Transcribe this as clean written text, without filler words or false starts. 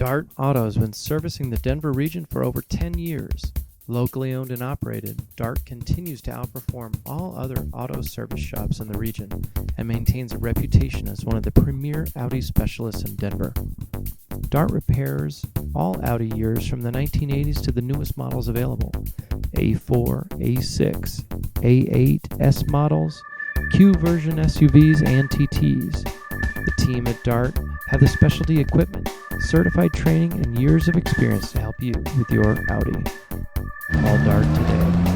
Dart Auto has been servicing the Denver region for over 10 years. Locally owned and operated, Dart continues to outperform all other auto service shops in the region and maintains a reputation as one of the premier Audi specialists in Denver. Dart repairs all Audi years from the 1980s to the newest models available: A4, A6, A8, S models, Q version SUVs, and TTs. The team at Dart have the specialty equipment, certified training, and years of experience to help you with your Audi. Call Dart today.